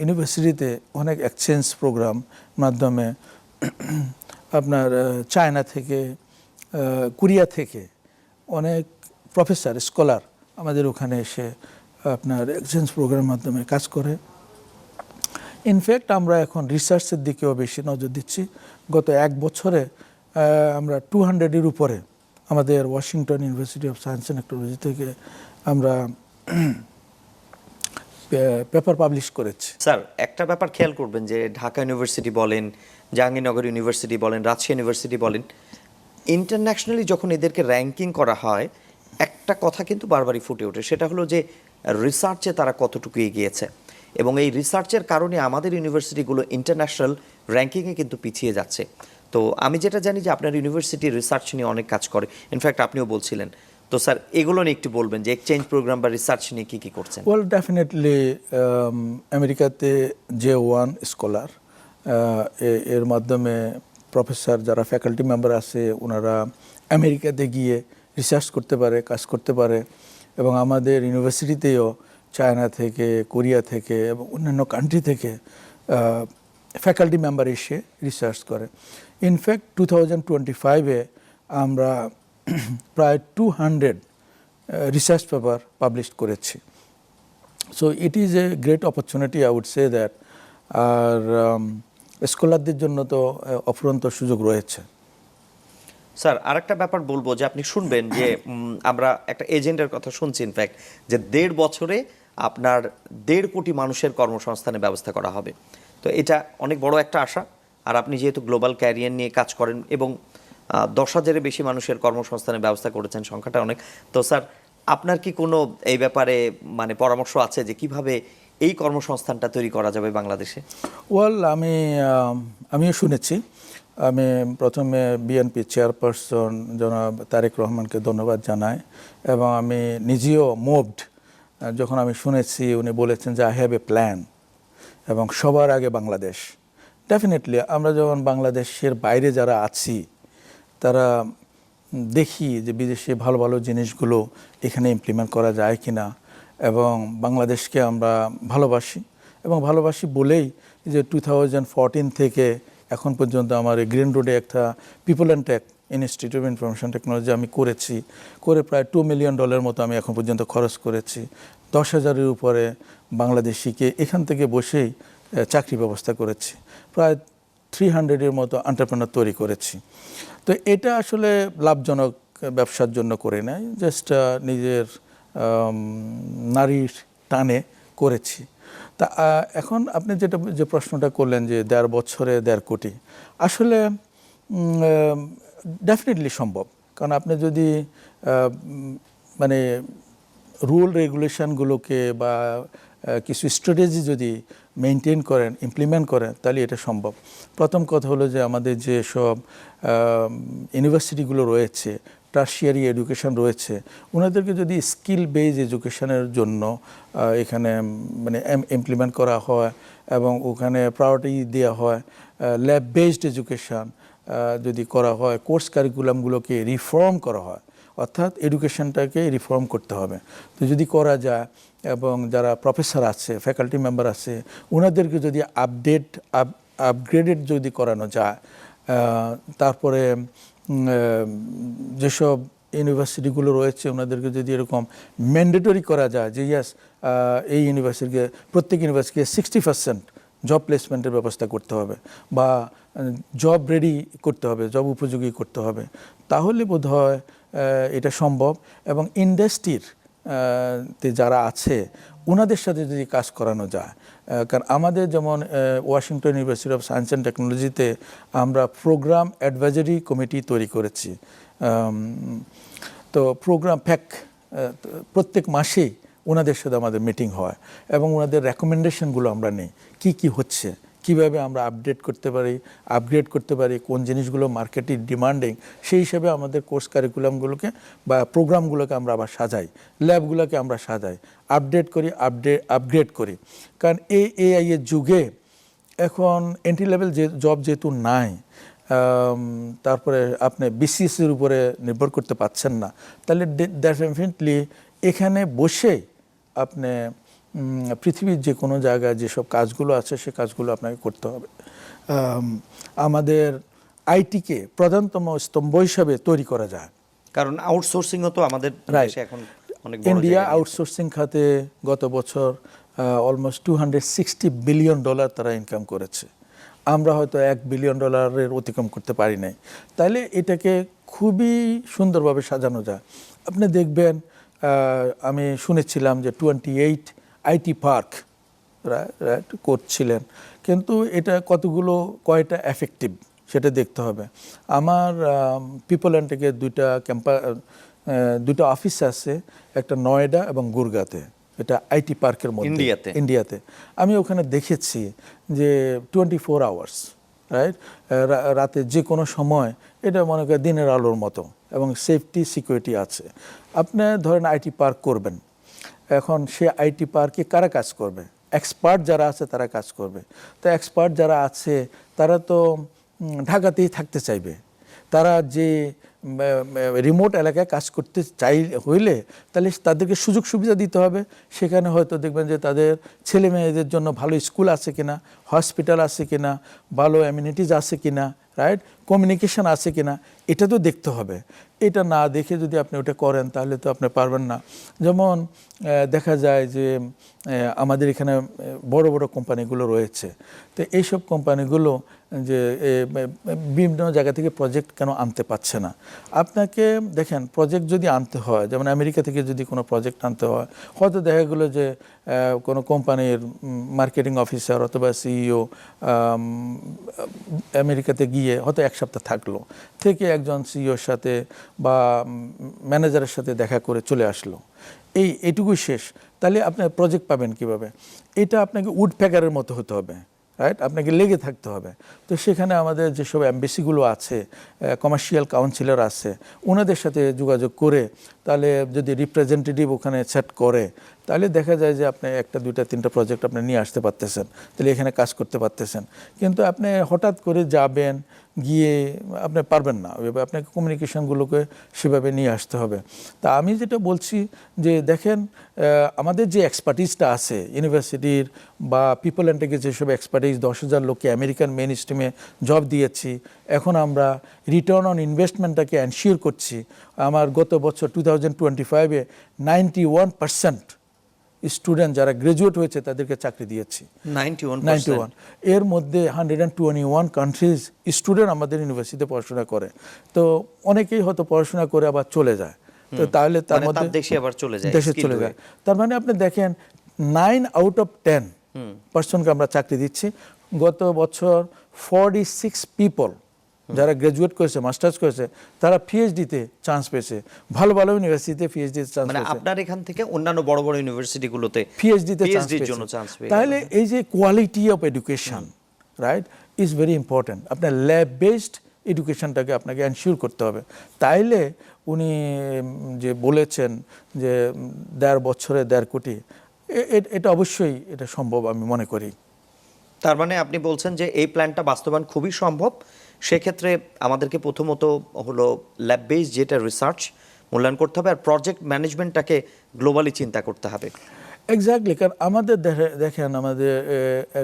ইউনিভার্সিটিতে অনেক এক্সচেঞ্জ প্রোগ্রাম মাধ্যমে আপনার চায়না থেকে, কোরিয়া থেকে অনেক প্রফেসর, স্কলার আমাদের ওখানে এসে আপনার এক্সচেঞ্জ প্রোগ্রামের মাধ্যমে কাজ করে। ইনফ্যাক্ট আমরা এখন রিসার্চের দিকেও বেশি নজর দিচ্ছি। গত 1 বছরে আমরা 200-এর উপরে আমাদের Washington university of science and technology থেকে আমরা পেপার পাবলিশ করেছি। স্যার, একটা ব্যাপার খেয়াল করবেন যে ঢাকা ইউনিভার্সিটি বলেন, জাহাঙ্গীরনগর ইউনিভার্সিটি বলেন, রাজশাহী ইউনিভার্সিটি বলেন, ইন্টারন্যাশনালি যখন এদেরকে র্যাঙ্কিং করা হয় একটা কথা কিন্তু বারবারই ফুটে ওঠে, সেটা হলো যে রিসার্চে তারা কতটুকু এগিয়েছে। এবং এই রিসার্চের কারণে আমাদের ইউনিভার্সিটিগুলো ইন্টারন্যাশনাল র্যাঙ্কিংয়ে কিন্তু পিছিয়ে যাচ্ছে। তো আমি যেটা জানি যে আপনার ইউনিভার্সিটি রিসার্চ নিয়ে অনেক কাজ করে, ইনফ্যাক্ট আপনিও বলছিলেন। তো স্যার এগুলো নিয়ে একটু বলবেন যে এক্সচেঞ্জ প্রোগ্রাম বা রিসার্চ নিয়ে কী করছেন? ওয়েল ডেফিনেটলি আমেরিকাতে J1 স্কলার এর মাধ্যমে প্রফেসর যারা ফ্যাকাল্টি মেম্বার আছে ওনারা আমেরিকাতে গিয়ে রিসার্চ করতে পারে, কাজ করতে পারে, এবং আমাদের ইউনিভার্সিটিতেও চায়না থেকে, কোরিয়া থেকে এবং অন্যান্য কান্ট্রি থেকে ফ্যাকাল্টি মেম্বার এসে রিসার্চ করে। ইনফ্যাক্ট 2025-এ আমরা প্রায় 200 রিসার্চ পেপার পাবলিশ করেছি। So it is a great opportunity, I would say that. আর স্কলারদের জন্য তো অফুরন্ত সুযোগ রয়েছে। স্যার আরেকটা ব্যাপার বলবো যে আপনি শুনবেন যে আমরা একটা এজেন্ডের কথা শুনছি ইনফ্যাক্ট, যে 1.5 বছরে আপনার 1.5 কোটি মানুষের কর্মসংস্থানের ব্যবস্থা করা হবে। তো এটা অনেক বড় একটা আশা। আর আপনি যেহেতু গ্লোবাল ক্যারিয়ার নিয়ে কাজ করেন এবং 10,000-এর বেশি মানুষের কর্মসংস্থানের ব্যবস্থা করেছেন, সংখ্যাটা অনেক। তো স্যার আপনার কি কোনো এই ব্যাপারে মানে পরামর্শ আছে যে কিভাবে এই কর্মসংস্থানটা তৈরি করা যাবে বাংলাদেশে? ওয়েল, আমিও শুনেছি। আমি প্রথমে বিএনপি চেয়ারপারসন জনাব তারেক রহমানকে ধন্যবাদ জানাই, এবং আমি নিজেও মুভড যখন আমি শুনেছি উনি বলেছেন যে আই হ্যাভ এ প্ল্যান, এবং সবার আগে বাংলাদেশ। ডেফিনেটলি আমরা যখন বাংলাদেশের বাইরে যারা আছি তারা দেখি যে বিদেশে ভালো ভালো জিনিসগুলো এখানে ইমপ্লিমেন্ট করা যায় কিনা, এবং বাংলাদেশকে আমরা ভালোবাসি, এবং ভালোবাসি বলেই যে 2014 থেকে এখন পর্যন্ত আমার গ্রিন রোডে একটা people and tech institute of information technology আমি করে প্রায় $2 মিলিয়ন মতো আমি এখন পর্যন্ত খরচ করেছি। 10,000-এর উপরে বাংলাদেশিকে এখান থেকে বসেই চাকরি ব্যবস্থা করেছি। প্রায় 300-এর মতো এন্টারপ্রেনার তৈরি করেছি। তো এটা আসলে লাভজনক ব্যবসার জন্য করে নাই, জাস্ট নিজের নারীর টানে করেছি। তা এখন আপনি যে প্রশ্নটা করলেন যে 1.5 বছরে 1.5 কোটি, আসলে ডেফিনেটলি সম্ভব। কারণ আপনি যদি মানে রুল রেগুলেশনগুলোকে বা কিছু স্ট্র্যাটেজি যদি মেনটেন করেন, ইমপ্লিমেন্ট করেন, তাহলে এটা সম্ভব। প্রথম কথা হলো যে আমাদের যে সব ইউনিভার্সিটিগুলো রয়েছে, টার্সিয়ারি এডুকেশন রয়েছে, ওনাদেরকে যদি স্কিল বেজ এডুকেশনের জন্য এখানে মানে ইমপ্লিমেন্ট করা হয় এবং ওখানে প্রায়োরিটি দেওয়া হয়, ল্যাব বেসড এডুকেশন যদি করা হয়, কোর্স কারিকুলামগুলোকে রিফর্ম করা হয়, অর্থাৎ এডুকেশনটাকে রিফর্ম করতে হবে। তো যদি করা যায় এবং যারা প্রফেসর আছে, ফ্যাকাল্টি মেম্বার আছে, ওনাদেরকে যদি আপগ্রেডেড যদি করানো যায়, তারপরে যেসব ইউনিভার্সিটিগুলো রয়েছে ওনাদেরকে যদি এরকম ম্যান্ডেটরি করা যায় যে ইয়াস এই ইউনিভার্সিটিকে, প্রত্যেক ইউনিভার্সিটিকে 60% জব প্লেসমেন্টের ব্যবস্থা করতে হবে বা জব রেডি করতে হবে, জব উপযোগী করতে হবে, তাহলে বোধহয় এটা সম্ভব। এবং ইন্ডাস্ট্রির যারা আছে ওনাদের সাথে যদি কাজ করানো যায়, কারণ আমাদের যেমন Washington university of science and টেকনোলজিতে আমরা প্রোগ্রাম অ্যাডভাইজারি কমিটি তৈরি করেছি। তো প্রোগ্রাম প্রত্যেক মাসেই ওনাদের সাথে আমাদের মিটিং হয় এবং ওনাদের রেকমেন্ডেশনগুলো আমরা নিই, কি হচ্ছে, কিভাবে আমরা আপডেট আপগ্রেড করতে পারি, কোন জিনিসগুলো মার্কেটে ডিমান্ডিং, সেই হিসাবে আমাদের কোর্স কারিকুলামগুলোকে বা প্রোগ্রামগুলোকে আমরা আবার সাজাই, ল্যাবগুলোকে আমরা সাজাই, আপগ্রেড করি। কারণ এই এআই এর যুগে এখন এন্ট্রি লেভেল জব যেহেতু নাই, তারপরে আপনি বিসিএসের উপরে নির্ভর করতে পারছেন না, তাহলে ডেফিনেটলি এখানে বসেই আপনি পৃথিবীর যে কোনো জায়গায় যেসব কাজগুলো আছে সে কাজগুলো আপনাকে করতে হবে। আমাদের আইটিকে প্রধানতম স্তম্ভ হিসাবে তৈরি করা যায়, কারণ আউটসোর্সিংও তো আমাদের দেশে এখন অনেক বড়। ইন্ডিয়া আউটসোর্সিং খাতে গত বছর অলমোস্ট $260 বিলিয়ন তারা ইনকাম করেছে। আমরা হয়তো $1 বিলিয়ন অতিক্রম করতে পারি নাই। তাইলে এটাকে খুবই সুন্দরভাবে সাজানো যায়। আপনি দেখবেন, আমি শুনেছিলাম যে 28 আইটি পার্ক করছিলেন, কিন্তু এটা কয়টা এফেক্টিভ সেটা দেখতে হবে। আমার পিপল অ্যান্ড টেকের দুইটা অফিস আছে, একটা নয়ডা এবং গুরগাঁতে, এটা আইটি পার্কের মধ্যে ইন্ডিয়াতে। আমি ওখানে দেখেছি যে 24 আওয়ার্স, রাইট, রাতে যে কোনো সময়, এটা মনে করেন দিনের আলোর মতো, এবং সেফটি সিকিউরিটি আছে। আপনি ধরেন আইটি পার্ক করবেন, এখন সে আইটি পার্কে কারা কাজ করবে? এক্সপার্ট যারা আছে তারা কাজ করবে। তো এক্সপার্ট যারা আছে তারা তো ঢাকাতেই থাকতে চাইবে। তারা যে রিমোট এলাকায় কাজ করতে হইলে তাহলে তাদেরকে সুযোগ সুবিধা দিতে হবে। সেখানে হয়তো দেখবেন যে তাদের ছেলে মেয়েদের জন্য ভালো স্কুল আছে কিনা, হসপিটাল আছে কিনা, ভালো অ্যামিনিটিস আছে কিনা, রাইট, কমিউনিকেশন আছে কিনা, এটা তো দেখতে হবে। এটা না দেখে যদি আপনি ওটা করেন তাহলে তো আপনি পারবেন না। যেমন দেখা যায় যে আমাদের এখানে বড় বড় কোম্পানিগুলো রয়েছে, তো এইসব কোম্পানিগুলো যে বিভিন্ন জায়গা থেকে প্রজেক্ট কেন আনতে পারছে না। আপনাকে দেখেন, প্রজেক্ট যদি আনতে হয়, যেমন আমেরিকা থেকে যদি কোনো প্রজেক্ট আনতে হয়, হয়তো দেখা গেলো যে কোনো কোম্পানির মার্কেটিং অফিসার অথবা সিইও আমেরিকাতে গিয়ে হয়তো 1 সপ্তাহ থাকলো, থেকে একজন সিইওর সাথে বা ম্যানেজারের সাথে দেখা করে চলে আসলো, এইটুকুই শেষ। তাহলে আপনি প্রজেক্ট পাবেন কিভাবে? এটা আপনাকে উড প্যাকারের মতো হতে হবে, রাইট, আপনাকে লেগে থাকতে হবে। তো সেখানে আমাদের যেসব এমবেসিগুলো আছে, কমার্শিয়াল কাউন্সিলর আছে, ওনাদের সাথে যোগাযোগ করে তাহলে যদি রিপ্রেজেন্টেটিভ ওখানে সেট করে, তাহলে দেখা যায় যে আপনি 1টা 2টা 3টা প্রজেক্ট আপনি নিয়ে আসতে পারতেছেন, তাহলে এখানে কাজ করতে পারতেছেন। কিন্তু আপনি হঠাৎ করে যাবেন, গিয়ে আপনি পারবেন না, ওইভাবে আপনাকে কমিউনিকেশনগুলোকে সেভাবে নিয়ে আসতে হবে। তা আমি যেটা বলছি যে দেখেন, আমাদের যে এক্সপার্টিসটা আছে ইউনিভার্সিটির বা পিপল অ্যান্ড টেকের যেসব এক্সপার্টিস, 10,000 লোককে আমেরিকান মেইন স্ট্রিমে জব দিয়েছি, এখন আমরা রিটার্ন অন ইনভেস্টমেন্টটাকে এনশিওর করছি। আমার গত বছর 2025-এ 91% স্টুডেন্ট যারা গ্রাজুয়েট হয়েছে তাদেরকে চাকরি দিয়েছি। 91 এর মধ্যে 121 কান্ট্রিজ স্টুডেন্ট আমাদের ইউনিভার্সিটিতে পড়াশোনা করে। তো অনেকেই হয়তো পড়াশোনা করে আবার চলে যায়, তো তাহলে তার মধ্যে দেশে চলে যায়। তার মানে আপনি দেখেন 9 আউট অফ 10 পার্সনকে আমরা চাকরি দিচ্ছি। গত বছর 46 পিপল যারা গ্রাজুয়েট করেছে, মাস্টার্স করেছে, তারা পিএইচডিতে চান্স পেয়েছে, ভালো ভালো ইউনিভার্সিটিতে পিএইচডিতে চান্স পেয়েছে। আপনার এখান থেকে অন্যান্য বড় বড় ইউনিভার্সিটিগুলোতে পিএইচডিতে চান্স পেয়েছে। তাহলে এই যে quality of education, right, is very important. আপনার ল্যাব বেসড এডুকেশনটাকে আপনাকে এনশিওর করতে হবে। তাইলে উনি যে বলেছেন যে 1.5 বছরে 1.5 কোটি, এটা অবশ্যই এটা সম্ভব আমি মনে করি। তার মানে আপনি বলছেন যে এই প্ল্যানটা বাস্তবায়ন খুবই সম্ভব। সেক্ষেত্রে আমাদেরকে প্রথমত হলো ল্যাব বেস যেটা রিসার্চ মূল্যায়ন করতে হবে, আর প্রজেক্ট ম্যানেজমেন্টটাকে গ্লোবালি চিন্তা করতে হবে। এক্স্যাক্টলি, কারণ আমাদের দেখেন আমাদের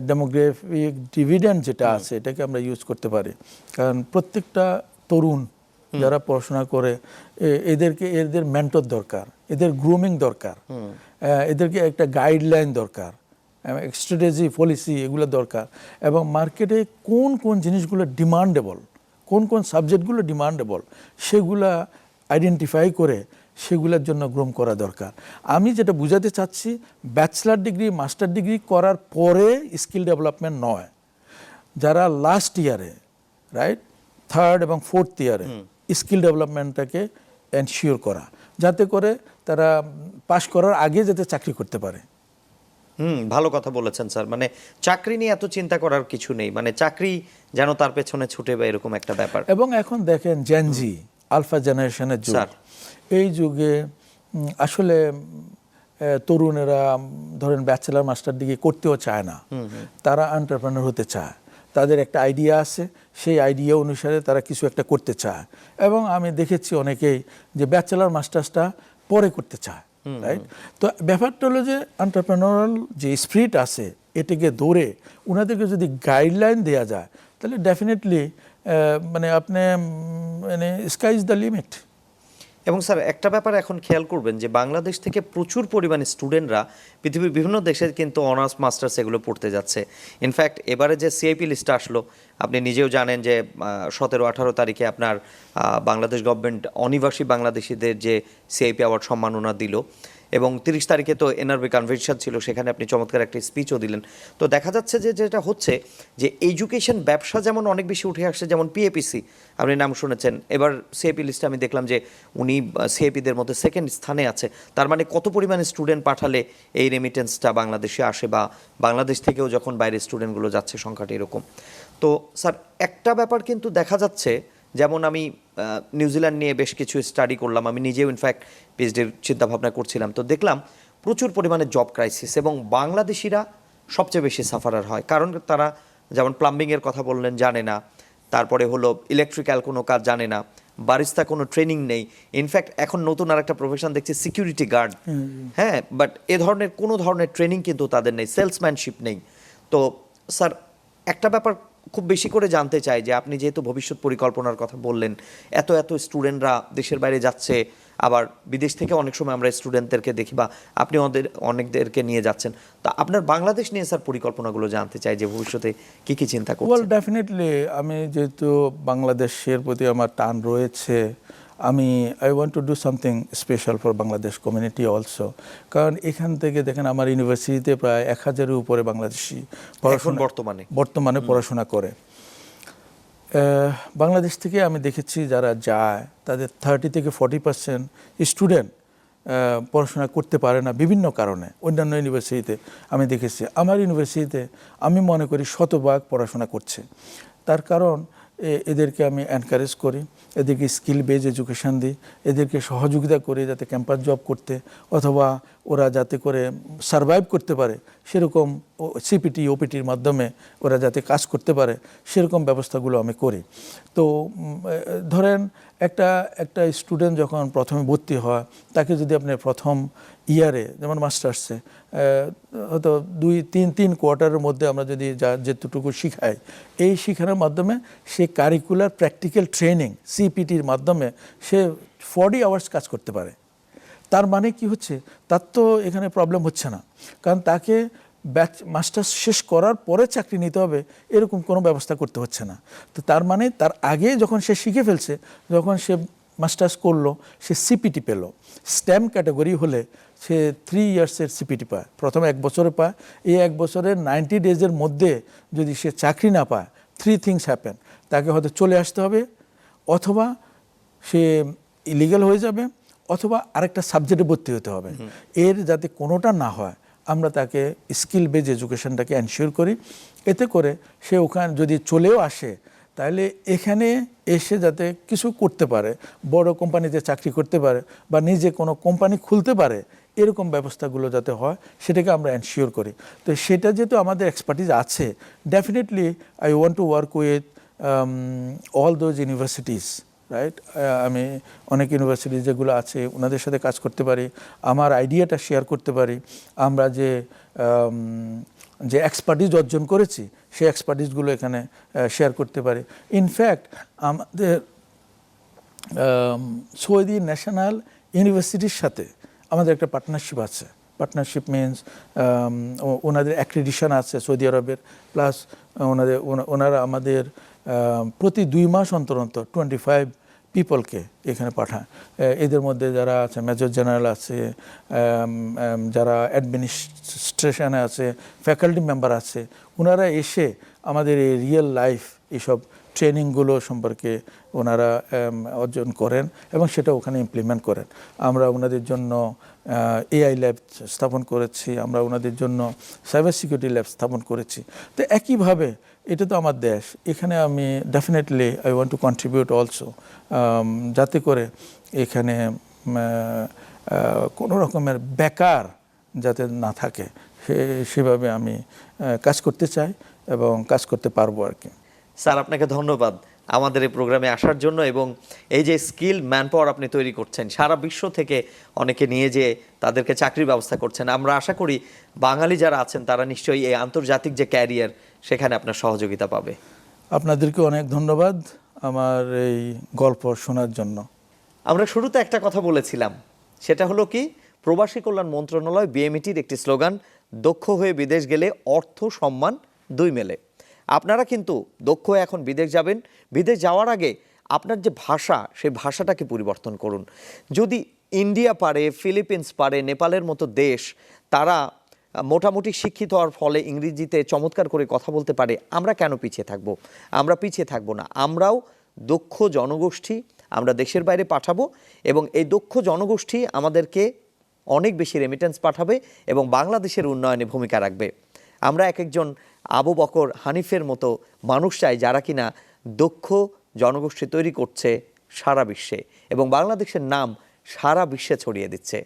ডেমোগ্রাফিক ডিভিডেন্ড যেটা আছে এটাকে আমরা ইউজ করতে পারি। কারণ প্রত্যেকটা তরুণ যারা পড়াশোনা করে এদের মেন্টর দরকার, এদের গ্রুমিং দরকার, এদেরকে একটা গাইডলাইন দরকার, স্ট্র্যাটেজি পলিসি এগুলো দরকার। এবং মার্কেটে কোন কোন জিনিসগুলো ডিমান্ডেবল, কোন কোন সাবজেক্টগুলো ডিমান্ডেবল, সেগুলা আইডেন্টিফাই করে সেগুলোর জন্য গ্রুম করা দরকার। আমি যেটা বুঝাতে চাচ্ছি, ব্যাচেলার ডিগ্রি মাস্টার ডিগ্রি করার পরে স্কিল ডেভেলপমেন্ট নয়, যারা লাস্ট ইয়ারে, রাইট, 3rd এবং 4th ইয়ারে স্কিল ডেভেলপমেন্টটাকে এনশিওর করা, যাতে করে তারা পাশ করার আগে যাতে চাকরি করতে পারে। ভালো কথা বলেছেন স্যার। মানে চাকরি নিয়ে এত চিন্তা করার কিছু নেই, মানে চাকরি যেন তার পেছনে ছুটে বা এরকম একটা ব্যাপার। এবং এখন দেখেন জেনজি আলফা জেনারেশনের যুগ, এই যুগে আসলে তরুণেরা ধরেন ব্যাচেলার মাস্টার ডিগ্রি করতেও চায় না, তারা এন্টারপ্রেনার হতে চায়। তাদের একটা আইডিয়া আছে, সেই আইডিয়া অনুসারে তারা কিছু একটা করতে চায়। এবং আমি দেখেছি অনেকেই যে ব্যাচেলার মাস্টার্সটা পরে করতে চায়, রাইট। তো ব্যাপারটা হলো যে এন্টারপ্রেনারাল যে স্পিরিট আছে এটাকে ধরে ওনাদেরকে যদি গাইডলাইন দেওয়া যায়, তাহলে ডেফিনেটলি মানে আপনি মানে স্কাই ইজ দ্য লিমিট। এবং স্যার একটা ব্যাপার এখন খেয়াল করবেন যে বাংলাদেশ থেকে প্রচুর পরিমাণে স্টুডেন্টরা পৃথিবীর বিভিন্ন দেশে কিন্তু অনার্স মাস্টার্স এগুলো পড়তে যাচ্ছে। ইনফ্যাক্ট এবারে যে সিআইপি লিস্টটা আসলো, আপনি নিজেও জানেন যে 17-18 তারিখে আপনার বাংলাদেশ গভর্নমেন্ট অনিবাসী বাংলাদেশিদের যে সিআইপি অ্যাওয়ার্ড সম্মাননা দিল, এবং 30 তারিখে তো এনআরবি কনভেনশন ছিল, সেখানে আপনি চমৎকার একটা স্পিচও দিলেন। তো দেখা যাচ্ছে যে যেটা হচ্ছে যে এডুকেশন ব্যবসা যেমন অনেক বেশি উঠে আসছে, যেমন পিএপিসি আপনি নাম শুনেছেন, এবার সিএপি লিস্টে আমি দেখলাম যে উনি সিএপিদের মধ্যে 2nd স্থানে আছে। তার মানে কত পরিমাণে স্টুডেন্ট পাঠালে এই রেমিটেন্সটা বাংলাদেশে আসে, বা বাংলাদেশ থেকেও যখন বাইরে স্টুডেন্টগুলো যাচ্ছে সংখ্যাটা এরকম। তো স্যার একটা ব্যাপার কিন্তু দেখা যাচ্ছে, যেমন আমি নিউজিল্যান্ড নিয়ে বেশ কিছু স্টাডি করলাম, আমি নিজেও ইনফ্যাক্ট পিএইচডির চিন্তাভাবনা করছিলাম, তো দেখলাম প্রচুর পরিমাণে জব ক্রাইসিস, এবং বাংলাদেশিরা সবচেয়ে বেশি সাফারার হয়, কারণ তারা যেমন প্লাম্বিংয়ের কথা বললেন জানে না, তারপরে হলো ইলেকট্রিক্যাল কোনো কাজ জানে না, বারিস্তা কোনো ট্রেনিং নেই। ইনফ্যাক্ট এখন নতুন আর একটা প্রফেশন দেখছি সিকিউরিটি গার্ড, হ্যাঁ, বাট এ ধরনের কোনো ধরনের ট্রেনিং কিন্তু তাদের নেই, সেলসম্যানশিপ নেই। তো স্যার একটা ব্যাপার খুব বেশি করে জানতে চাই যে আপনি যেহেতু ভবিষ্যৎ পরিকল্পনার কথা বললেন, এত এত স্টুডেন্টরা দেশের বাইরে যাচ্ছে, আবার বিদেশ থেকে অনেক সময় আমরা স্টুডেন্টদেরকে দেখি, বা আপনি অনেকদেরকে নিয়ে যাচ্ছেন, তো আপনার বাংলাদেশ নিয়ে স্যার পরিকল্পনাগুলো জানতে চাই যে ভবিষ্যতে কি কি চিন্তা ওয়েল করছেন? ডেফিনেটলি আমি যেহেতু বাংলাদেশের প্রতি আমার টান রয়েছে, I want to do something special for Bangladesh community also. কারণ এখান থেকে দেখেন আমার ইউনিভার্সিটিতে প্রায় 1000-এর উপরে বাংলাদেশি বর্তমানে পড়াশোনা করে। বাংলাদেশ থেকে আমি দেখেছি যারা যায় তাদের 30 থেকে 40% স্টুডেন্ট পড়াশোনা করতে পারে না বিভিন্ন কারণে। অন্যান্য ইউনিভার্সিটিতে আমি দেখেছি, আমার ইউনিভার্সিটিতে আমি মনে করি শতভাগ পড়াশোনা করছে। তার কারণ এদেরকে আমি এনকারেজ করি, এদেরকে স্কিল বেজ এডুকেশন দিই, এদেরকে সহযোগিতা করি যাতে ক্যাম্পাস জব করতে, অথবা ওরা যাতে করে সারভাইভ করতে পারে সেরকম সিপিটি ওপিটির মাধ্যমে ওরা যাতে কাজ করতে পারে সেরকম ব্যবস্থাগুলো আমি করি। তো ধরেন একটা স্টুডেন্ট যখন প্রথমে ভর্তি হয়, তাকে যদি আপনি প্রথম ইয়ারে যেমন মাস্টার্সে হয়তো 2-3 কোয়ার্টারের মধ্যে আমরা যদি যেটুকু শিখাই, এই শিখানোর মাধ্যমে সে কারিকুলার প্র্যাকটিক্যাল ট্রেনিং সিপিটির মাধ্যমে সে 40 আওয়ার্স কাজ করতে পারে। তার মানে কি হচ্ছে, তার তো এখানে প্রবলেম হচ্ছে না, কারণ তাকে মাস্টার্স শেষ করার পরে চাকরি নিতে হবে এরকম কোনো ব্যবস্থা করতে হচ্ছে না। তো তার মানে তার আগে যখন সে শিখে ফেলছে, যখন সে মাস্টার্স করলো, সে সিপিটি পেল, স্টেম ক্যাটাগরি হলে সে 3 ইয়ার্সের সিপিটি পায়, প্রথম 1 বছরে পায়। এই 1 বছরের 90 ডেজের মধ্যে যদি সে চাকরি না পায়, 3 থিংস হ্যাপেন, তাকে হয়তো চলে আসতে হবে, অথবা সে ইলিগাল হয়ে যাবে, অথবা আরেকটা সাবজেক্টে ভর্তি হতে হবে। এর যাতে কোনোটা না হয় আমরা তাকে স্কিল বেজ এডুকেশনটাকে এনশিওর করি। এতে করে সে ওখানে যদি চলেও আসে, তাহলে এখানে এসে যাতে কিছু করতে পারে, বড় কোম্পানিতে চাকরি করতে পারে, বা নিজে কোনো কোম্পানি খুলতে পারে, এরকম ব্যবস্থাগুলো যাতে হয় সেটাকে আমরা এনশিওর করি। তো সেটা যেহেতু আমাদের এক্সপার্টিজ আছে, definitely I want to work with all those universities, right. আমি অনেক ইউনিভার্সিটি যেগুলো আছে ওনাদের সাথে কাজ করতে পারি, আমার আইডিয়াটা শেয়ার করতে পারি। আমরা যে এক্সপার্টিজ অর্জন করেছি সেই এক্সপার্টিজগুলো এখানে শেয়ার করতে পারি। ইনফ্যাক্ট আমাদের সৌদি ন্যাশনাল ইউনিভার্সিটির সাথে আমাদের একটা পার্টনারশিপ আছে। পার্টনারশিপ মিনস ওনাদের অ্যাক্রিডিশন আছে সৌদি আরবের, প্লাস ওনারা আমাদের প্রতি 2 মাস অন্তর 25 পিপলকে এখানে পাঠায়। এদের মধ্যে যারা আছে মেজর জেনারেল আছে, যারা অ্যাডমিনিস্ট্রেশনে আছে, ফ্যাকাল্টি মেম্বার আছে, ওনারা এসে আমাদের এই রিয়েল লাইফ এইসব ট্রেনিংগুলো সম্পর্কে ওনারা অর্জন করেন এবং সেটা ওখানে ইমপ্লিমেন্ট করেন। আমরা ওনাদের জন্য এআই ল্যাব স্থাপন করেছি, আমরা ওনাদের জন্য সাইবার সিকিউরিটি ল্যাব স্থাপন করেছি। তো একইভাবে এটা তো আমার দেশ, এখানে আমি definitely I want to contribute also, যাতে করে এখানে কোনো রকমের বেকার যাতে না থাকে সেভাবে আমি কাজ করতে চাই এবং কাজ করতে পারবো আর কি। স্যার আপনাকে ধন্যবাদ আমাদের এই প্রোগ্রামে আসার জন্য, এবং এই যে স্কিল ম্যান পাওয়ার আপনি তৈরি করছেন, সারা বিশ্ব থেকে অনেকে নিয়ে যেয়ে তাদেরকে চাকরির ব্যবস্থা করছেন। আমরা আশা করি বাঙালি যারা আছেন তারা নিশ্চয়ই এই আন্তর্জাতিক যে ক্যারিয়ার সেখানে আপনার সহযোগিতা পাবে। আপনাদেরকে অনেক ধন্যবাদ আমার এই গল্প শোনার জন্য। আমরা শুরুতে একটা কথা বলেছিলাম, সেটা হলো কি, প্রবাসী কল্যাণ মন্ত্রণালয় বিএমইটির একটি স্লোগান, দক্ষ হয়ে বিদেশ গেলে অর্থ সম্মান 2 মেলে। আপনারা কিন্তু দক্ষ হয়ে এখন বিদেশ যাবেন, বিদেশ যাওয়ার আগে আপনার যে ভাষা সেই ভাষাটাকে পরিবর্তন করুন। যদি ইন্ডিয়া পারে, ফিলিপিন্স পারে, নেপালের মতো দেশ, তারা মোটামুটি শিক্ষিত হওয়ার ফলে ইংরেজিতে চমৎকার করে কথা বলতে পারে, আমরা কেন পিছিয়ে থাকবো? আমরা পিছিয়ে থাকবো না, আমরাও দক্ষ জনগোষ্ঠী আমরা দেশের বাইরে পাঠাবো, এবং এই দক্ষ জনগোষ্ঠী আমাদেরকে অনেক বেশি রেমিটেন্স পাঠাবে এবং বাংলাদেশের উন্নয়নে ভূমিকা রাখবে। আমরা একজন আবু বকর হানিফের মতো মানুষ চাই, যারা কিনা দক্ষ জনগোষ্ঠী তৈরি করছে সারা বিশ্বে এবং বাংলাদেশের নাম সারা বিশ্বে ছড়িয়ে দিচ্ছে।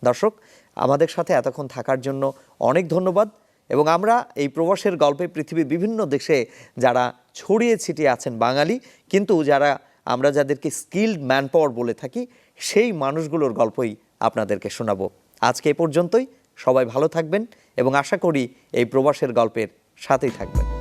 দর্শক, আমাদের সাথে এতক্ষণ থাকার জন্য অনেক ধন্যবাদ। এবং আমরা এই প্রবাসের গল্পে পৃথিবীর বিভিন্ন দেশে যারা ছড়িয়ে ছিটিয়ে আছেন বাঙালি, কিন্তু আমরা যাদেরকে স্কিল্ড ম্যান পাওয়ার বলে থাকি, সেই মানুষগুলোর গল্পই আপনাদেরকে শোনাবো। আজকে এ পর্যন্তই। সবাই ভালো থাকবেন এবং আশা করি এই প্রবাসের গল্পের সাথেই থাকবেন।